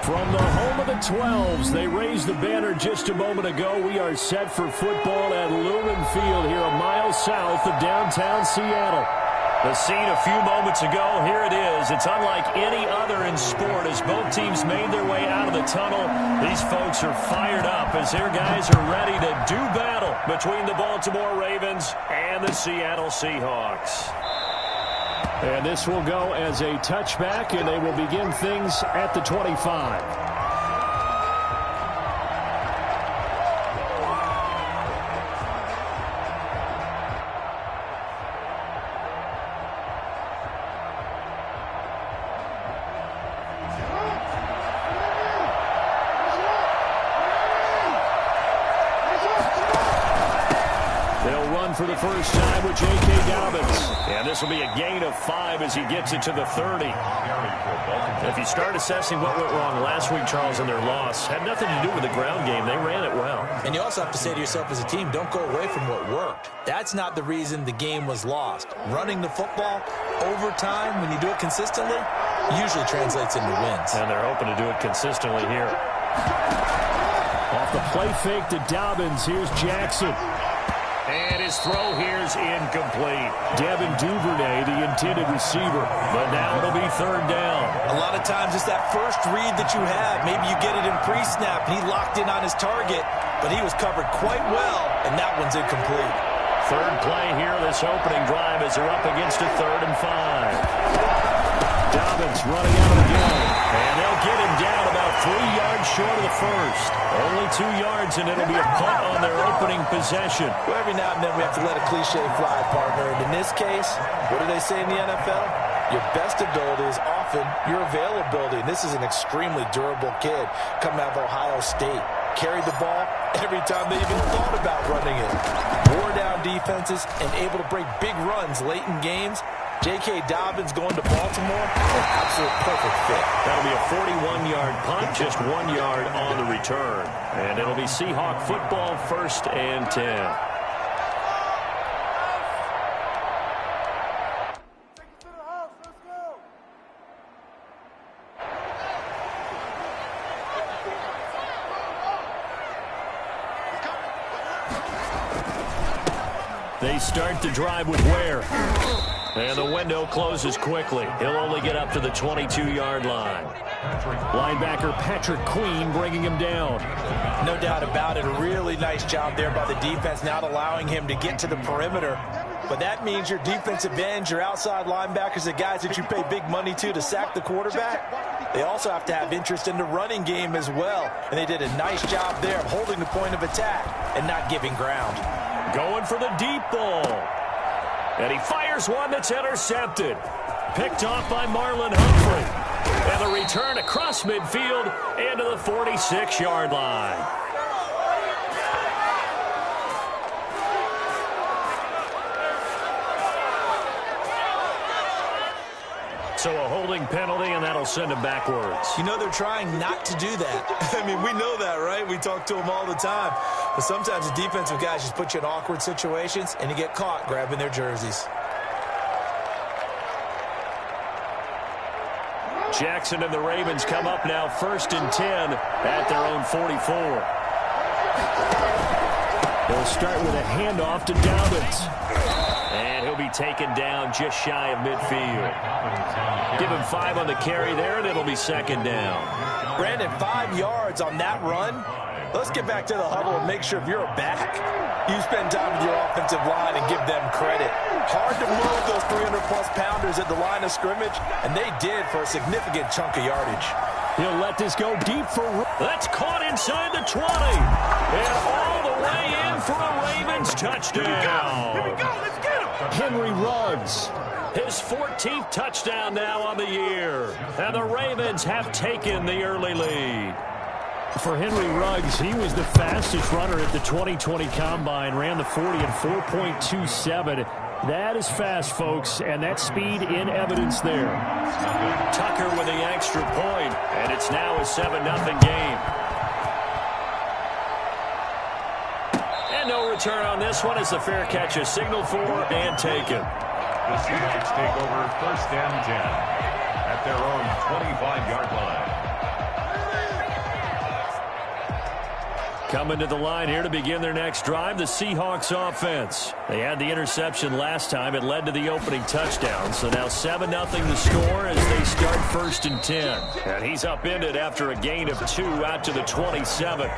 From the home of the 12s, they raised the banner just a moment ago. We are set for football at Lumen Field here a mile south of downtown Seattle. The scene a few moments ago, here it is. It's unlike any other in sport as both teams made their way out of the tunnel. These folks are fired up as their guys are ready to do battle between the Baltimore Ravens and the Seattle Seahawks. And this will go as a touchback, and they will begin things at the 25. For the first time with J.K. Dobbins. And this will be a gain of 5 as he gets it to the 30. If you start assessing what went wrong last week, Charles, in their loss, had nothing to do with the ground game. They ran it well. And you also have to say to yourself as a team, don't go away from what worked. That's not the reason the game was lost. Running the football over time, when you do it consistently, usually translates into wins. And they're hoping to do it consistently here. Off the play fake to Dobbins, here's Jackson. And his throw here is incomplete. Devin Duvernay, the intended receiver. But now it'll be third down. A lot of times it's that first read that you have. Maybe you get it in pre-snap, and he locked in on his target, but he was covered quite well, and that one's incomplete. Third play here, this opening drive as they're up against a 3rd and 5. Dobbins running out of the game. And they'll get him down about 3 yards short of the first. Only 2 yards, and it'll be a punt on their opening possession. Well, every now and then we have to let a cliche fly, partner. And in this case, what do they say in the NFL? Your best ability is often your availability. And this is an extremely durable kid coming out of Ohio State. Carried the ball every time they even thought about running it. Wore down defenses and able to break big runs late in games. J.K. Dobbins going to Baltimore, an absolute perfect fit. That'll be a 41-yard punt, just 1 yard on the return. And it'll be Seahawk football, 1st and 10. They start the drive with Ware. And the window closes quickly. He'll only get up to the 22-yard line. Linebacker Patrick Queen bringing him down. No doubt about it. A really nice job there by the defense, not allowing him to get to the perimeter. But that means your defensive ends, your outside linebackers, the guys that you pay big money to sack the quarterback, they also have to have interest in the running game as well. And they did a nice job there of holding the point of attack and not giving ground. Going for the deep ball. And he fires one that's intercepted. Picked off by Marlon Humphrey. And the return across midfield into the 46-yard line. So a holding penalty, and that'll send him backwards. You know they're trying not to do that. I mean, we know that, right? We talk to them all the time. But sometimes the defensive guys just put you in awkward situations, and you get caught grabbing their jerseys. Jackson and the Ravens come up now 1st and 10 at their own 44. They'll start with a handoff to Dobbins. And he'll be taken down just shy of midfield. Give him 5 on the carry there, and it'll be 2nd down. Brandon, 5 yards on that run. Let's get back to the huddle and make sure if you're a back, you spend time with your offensive line and give them credit. Hard to move those 300-plus pounders at the line of scrimmage, and they did for a significant chunk of yardage. He'll let this go deep for... That's caught inside the 20. And all the way in for a Ravens touchdown. Here we go. Let's get him. Henry Ruggs. His 14th touchdown now on the year. And the Ravens have taken the early lead. For Henry Ruggs, he was the fastest runner at the 2020 Combine, ran the 40 in 4.27. That is fast, folks, and that speed in evidence there. Tucker with the extra point, and it's now a 7-0 game. And no return on this one as the fair catch is signaled for and taken. The Seahawks take over 1st and 10 at their own 25-yard line. Coming to the line here to begin their next drive, the Seahawks offense. They had the interception last time. It led to the opening touchdown. So now 7-0 the score as they start 1st and 10. And he's upended after a gain of 2 out to the 27.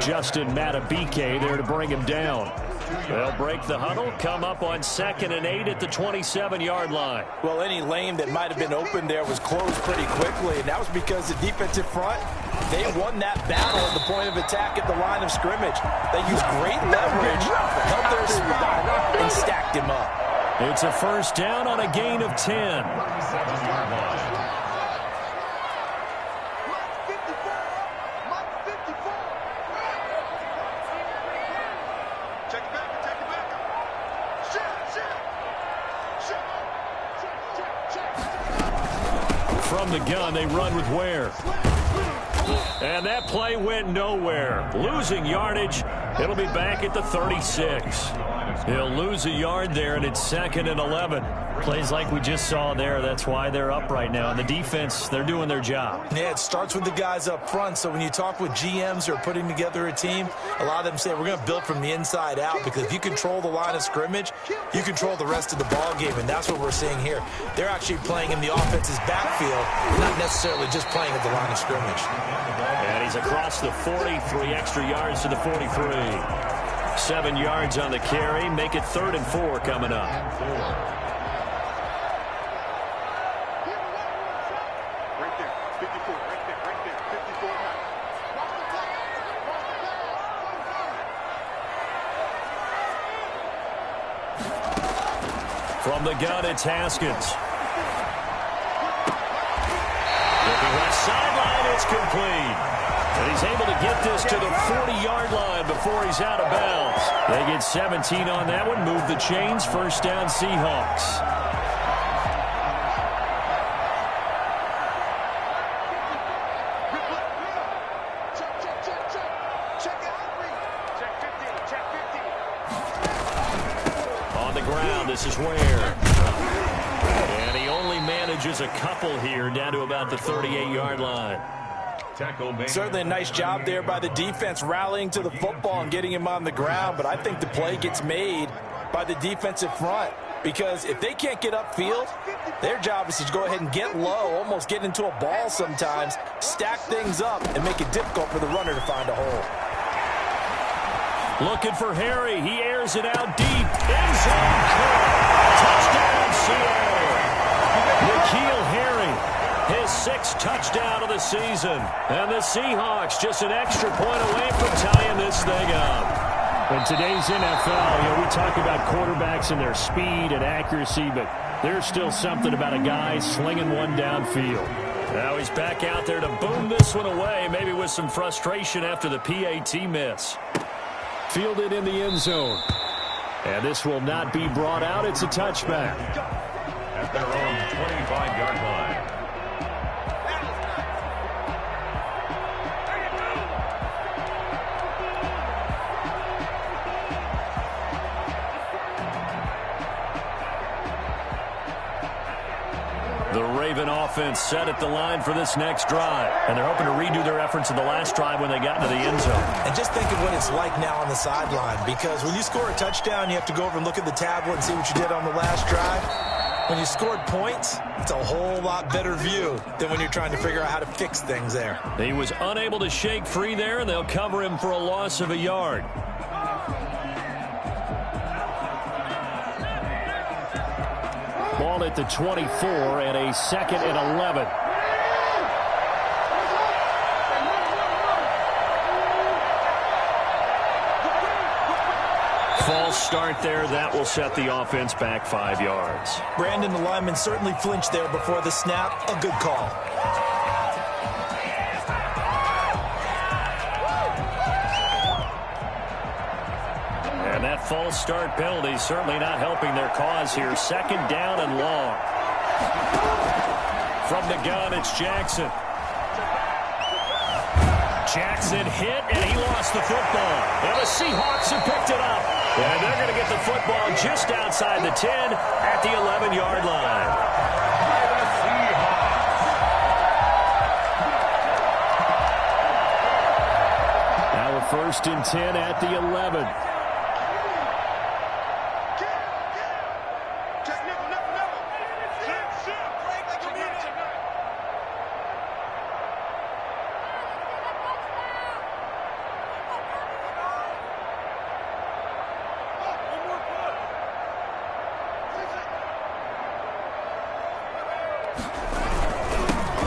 Justin Matabike there to bring him down. They'll break the huddle, come up on 2nd and 8 at the 27-yard line. Well, any lane that might have been open there was closed pretty quickly, and that was because the defensive front, they won that battle at the point of attack at the line of scrimmage. They used great leverage, held their spot, and stacked him up. It's a 1st down on a gain of 10. From the gun, they run with Ware. And that play went nowhere. Losing yardage. It'll be back at the 36. He'll lose a yard there, and it's 2nd and 11. Plays like we just saw there. That's why they're up right now. And the defense, they're doing their job. Yeah, it starts with the guys up front. So when you talk with GMs who are putting together a team, a lot of them say we're going to build from the inside out, because if you control the line of scrimmage, you control the rest of the ball game, and that's what we're seeing here. They're actually playing in the offense's backfield, not necessarily just playing at the line of scrimmage. And he's across the 40, 3 extra yards to the 43. 7 yards on the carry. Make it 3rd and 4 coming up. From the gun, it's Haskins. Looking left sideline, it's complete. And he's able to get this to the 40-yard line before he's out of bounds. They get 17 on that one, move the chains, 1st down Seahawks. On the ground, this is Ware. And he only manages a couple here, down to about the 38-yard line. Certainly a nice job there by the defense, rallying to the football and getting him on the ground. But I think the play gets made by the defensive front, because if they can't get upfield, their job is to go ahead and get low, almost get into a ball sometimes, stack things up, and make it difficult for the runner to find a hole. Looking for Harry. He airs it out deep. End zone caught. Touchdown, Seattle. N'Keal Harry. His 6th touchdown of the season. And the Seahawks just an extra point away from tying this thing up. In today's NFL, we talk about quarterbacks and their speed and accuracy, but there's still something about a guy slinging one downfield. Now he's back out there to boom this one away, maybe with some frustration after the PAT miss. Fielded in the end zone. And this will not be brought out. It's a touchback. At their own 25-yard line. The Raven offense set at the line for this next drive. And they're hoping to redo their efforts in the last drive when they got into the end zone. And just think of what it's like now on the sideline, because when you score a touchdown, you have to go over and look at the tablet and see what you did on the last drive. When you scored points, it's a whole lot better view than when you're trying to figure out how to fix things there. He was unable to shake free there, and they'll cover him for a loss of a yard. Ball at the 24 and a 2nd and 11. False start there. That will set the offense back 5 yards. Brandon, the lineman certainly flinched there before the snap. A good call. And that false start penalty certainly not helping their cause here. 2nd down and long. From the gun, it's Jackson. Jackson hit, and he lost the football. And the Seahawks have picked it up. And they're going to get the football just outside the 10 at the 11-yard line. First and 10 at the 11.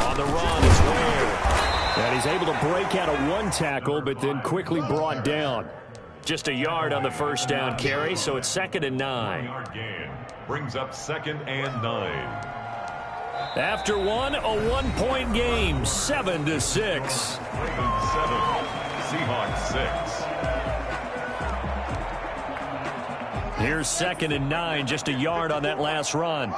On the run is Ware. And he's able to break out of one tackle, but then quickly brought down. Just a yard on the first down carry, so it's 2nd and 9. Yard gain brings up 2nd and 9. After a 1-point game, 7-6. Ravens 7, Seahawks 6. Here's 2nd and 9, just a yard on that last run.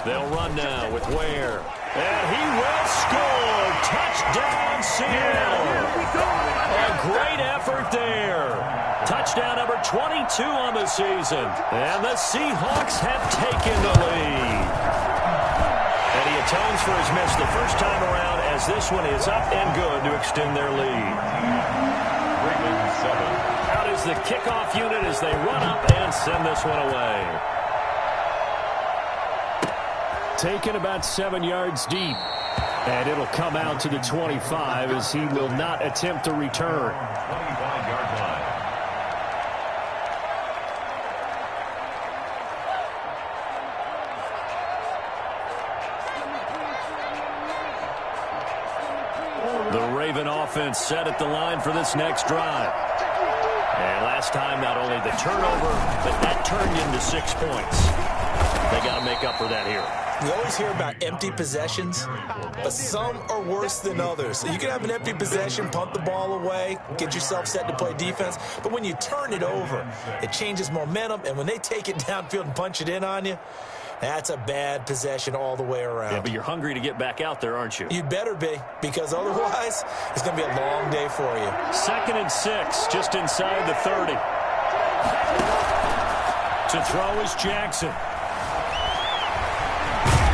They'll run now with Ware. And he will score. Touchdown, Seattle. A great effort there. Touchdown number 22 on the season. And the Seahawks have taken the lead. And he atones for his miss the first time around as this one is up and good to extend their lead. Ravens 7. Out is the kickoff unit as they run up and send this one away. Taken about 7 yards deep. And it'll come out to the 25 as he will not attempt to return. 25-yard line. The Raven offense set at the line for this next drive. And last time, not only the turnover, but that turned into 6 points. They got to make up for that here. We always hear about empty possessions, but some are worse than others. So you can have an empty possession, punt the ball away, get yourself set to play defense. But when you turn it over, it changes momentum. And when they take it downfield and punch it in on you, that's a bad possession all the way around. Yeah, but you're hungry to get back out there, aren't you? You'd better be, because otherwise it's going to be a long day for you. 2nd and 6, just inside the 30. To throw is Jackson.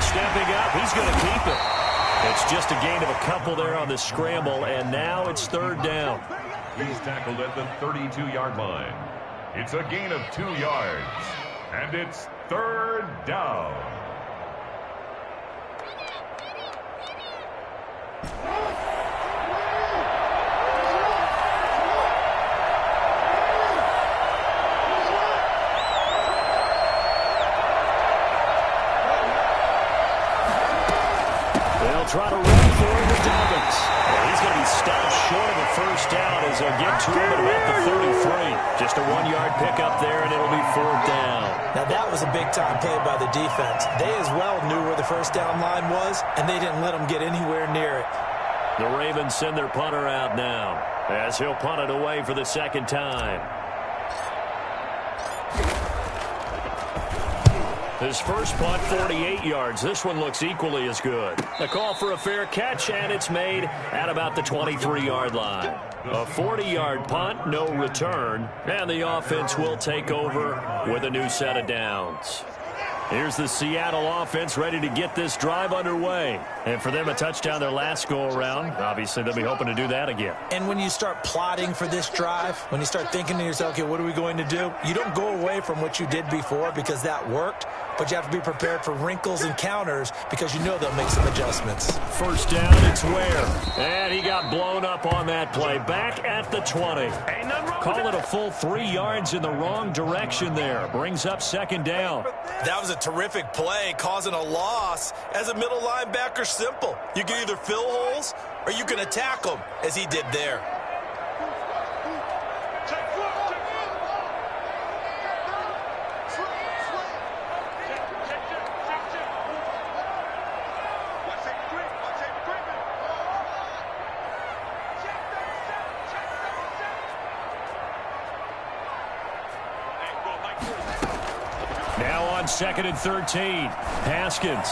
Stepping up, he's going to keep it. It's just a gain of a couple there on the scramble, and now it's 3rd down. He's tackled at the 32-yard line. It's a gain of 2 yards, and it's 3rd down. Try to run for the Dolphins. He's going to be stopped short of a first down as they'll get to him at about the 33. Just a 1-yard pickup there, and it'll be 4th down. Now, that was a big-time play by the defense. They as well knew where the first down line was, and they didn't let them get anywhere near it. The Ravens send their punter out now as he'll punt it away for the 2nd time. His first punt, 48 yards. This one looks equally as good. A call for a fair catch, and it's made at about the 23-yard line. A 40-yard punt, no return, and the offense will take over with a new set of downs. Here's the Seattle offense ready to get this drive underway. And for them, a touchdown their last go-around. Obviously, they'll be hoping to do that again. And when you start plotting for this drive, when you start thinking to yourself, okay, what are we going to do? You don't go away from what you did before because that worked, but you have to be prepared for wrinkles and counters because you know they'll make some adjustments. First down, it's Ware. And he got blown up on that play. Back at the 20. Call it a full 3 yards in the wrong direction there. Brings up 2nd down. That was a terrific play, causing a loss. As a middle linebacker, simple. You can either fill holes or you can attack them, as he did there. Now on 2nd and 13. Haskins.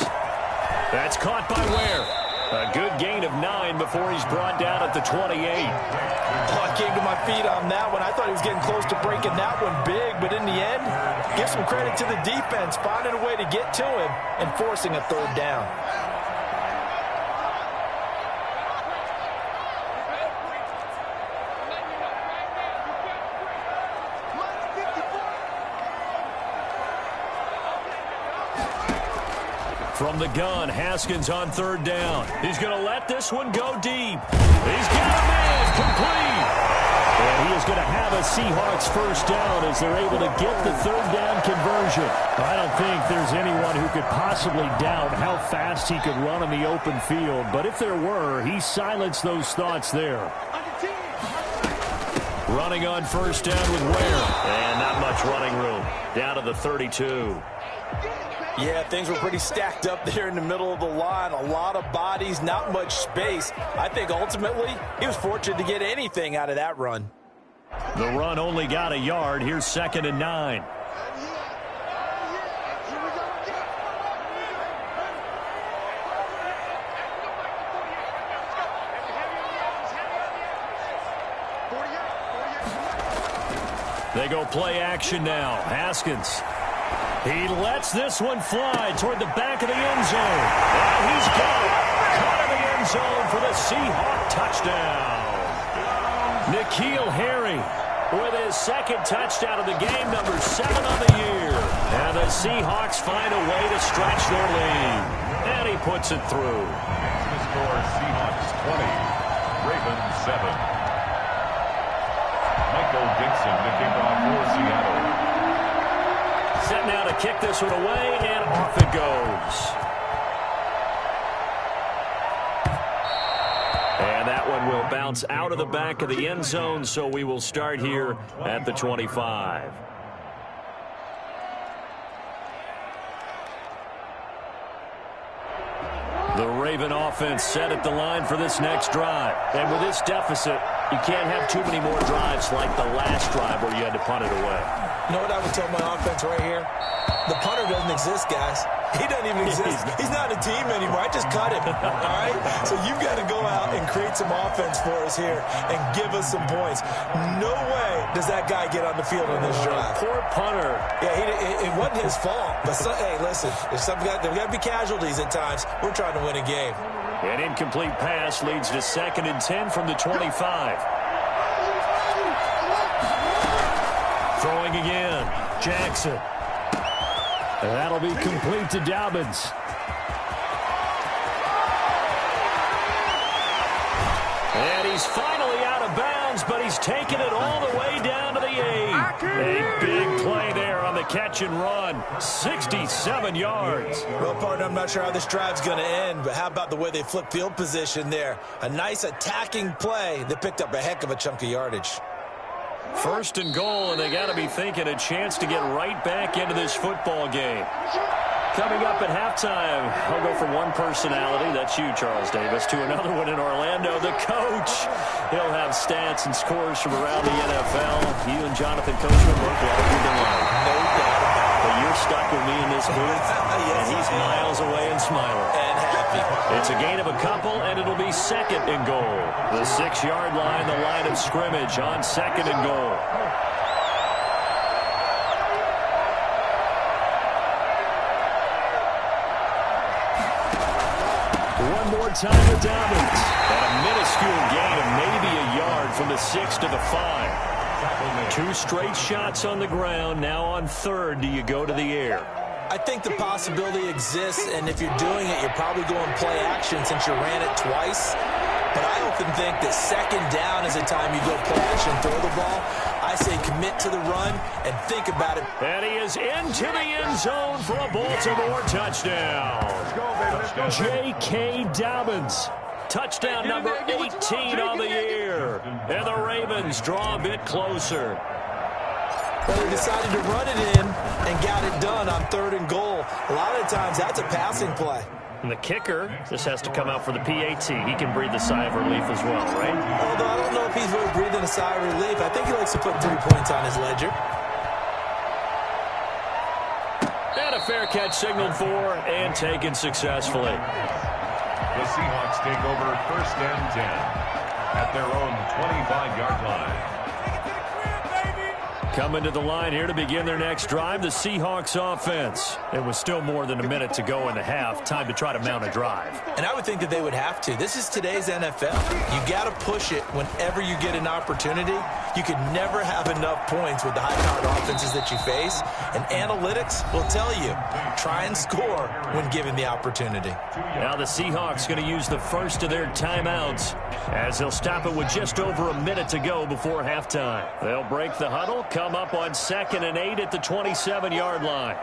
That's caught by Ware. A good gain of 9 before he's brought down at the 28. I came to my feet on that one. I thought he was getting close to breaking that one big, but in the end, give some credit to the defense, finding a way to get to him and forcing a third down. From the gun, Haskins on third down. He's going to let this one go deep. He's got a man complete. And he is going to have a Seahawks first down as they're able to get the third down conversion. I don't think there's anyone who could possibly doubt how fast he could run on the open field. But if there were, he silenced those thoughts there. Running on first down with Ware. And not much running room. Down to the 32. Yeah, things were pretty stacked up there in the middle of the line. A lot of bodies, not much space. I think ultimately he was fortunate to get anything out of that run. The run only got a yard. Here's 2nd and 9. They go play action now. Haskins. He lets this one fly toward the back of the end zone. And he's got it. Caught in the end zone for the Seahawk touchdown. N'Keal Harry with his second touchdown of the game, number 7 on the year. And the Seahawks find a way to stretch their lead. And he puts it through. The score, Seahawks 20, Ravens 7. Michael Dixon to kick off for Seattle. Set now to kick this one away, and off it goes. And that one will bounce out of the back of the end zone, so we will start here at the 25. The Raven offense set at the line for this next drive. And with this deficit, you can't have too many more drives like the last drive where you had to punt it away. You know what I would tell my offense right here? The punter doesn't exist, guys. He doesn't even exist. He's not a team anymore. I just cut him, all right? So you've got to go out and create some offense for us here and give us some points. No way does that guy get on the field on this drive. Poor punter. Yeah, it wasn't his fault. But, hey, listen, there's got to be casualties at times. We're trying to win a game. An incomplete pass leads to 2nd and 10 from the 25. Throwing again. Jackson. That'll be complete to Dobbins. And he's finally out of bounds, but he's taken it all the way down to the 8. A big play there on the catch and run. 67 yards. Well, partner, I'm not sure how this drive's going to end, but how about the way they flipped field position there? A nice attacking play that picked up a heck of a chunk of yardage. 1st and goal, and they got to be thinking a chance to get right back into this football game. Coming up at halftime, I'll go from one personality, that's you, Charles Davis, to another one in Orlando, the coach. He'll have stats and scores from around the NFL. You and Jonathan Coachman both larger than life. No doubt about it. But you're stuck with me in this booth, Yes, and he's miles away and smiling. And happy. It's a gain of a couple, and it'll be 2nd and goal. The 6-yard line, the line of scrimmage on 2nd and goal. One more time with Dobbins. And a minuscule gain of maybe a yard from the 6 to the 5. 2 straight shots on the ground. Now on 3rd, do you go to the air? I think the possibility exists, and if you're doing it, you're probably going play action since you ran it twice. But I often think that 2nd down is the time you go play action, throw the ball. I say commit to the run and think about it. And he is into the end zone for a Baltimore touchdown. J.K. Dobbins. Touchdown number 18 on the year. And the Ravens draw a bit closer. Well, they decided to run it in and got it done on 3rd and goal. A lot of times that's a passing play. And the kicker just has to come out for the PAT. He can breathe a sigh of relief as well, right? Although I don't know if he's really breathing a sigh of relief. I think he likes to put 3 points on his ledger. And a fair catch signaled for and taken successfully. The Seahawks take over 1st and 10 at their own 25-yard line. Coming to the line here to begin their next drive, the Seahawks offense. It was still more than a minute to go in the half. Time to try to mount a drive. And I would think that they would have to. This is today's NFL. You got to push it whenever you get an opportunity. You could never have enough points with the high-powered offenses that you face. And analytics will tell you, try and score when given the opportunity. Now the Seahawks going to use the first of their timeouts as they'll stop it with just over a minute to go before halftime. They'll break the huddle, come up on 2nd and 8 at the 27-yard line.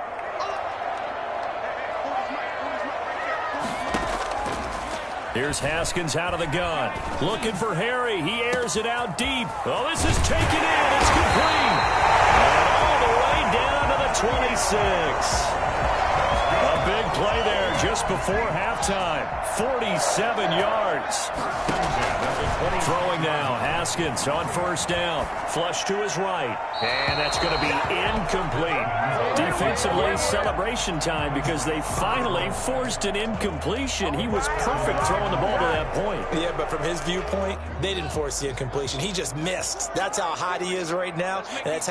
Here's Haskins out of the gun. Looking for Harry. He airs it out deep. Oh, this is taken in. It's complete. And all the way down to the 26. A big play there just before halftime. 47 yards. Throwing now. Haskins on 1st down. Flush to his right. And that's going to be incomplete. Defensively, celebration time because they finally forced an incompletion. He was perfect throwing the ball to that point. Yeah, but from his viewpoint, they didn't force the incompletion. He just missed. That's how hot he is right now, and that's how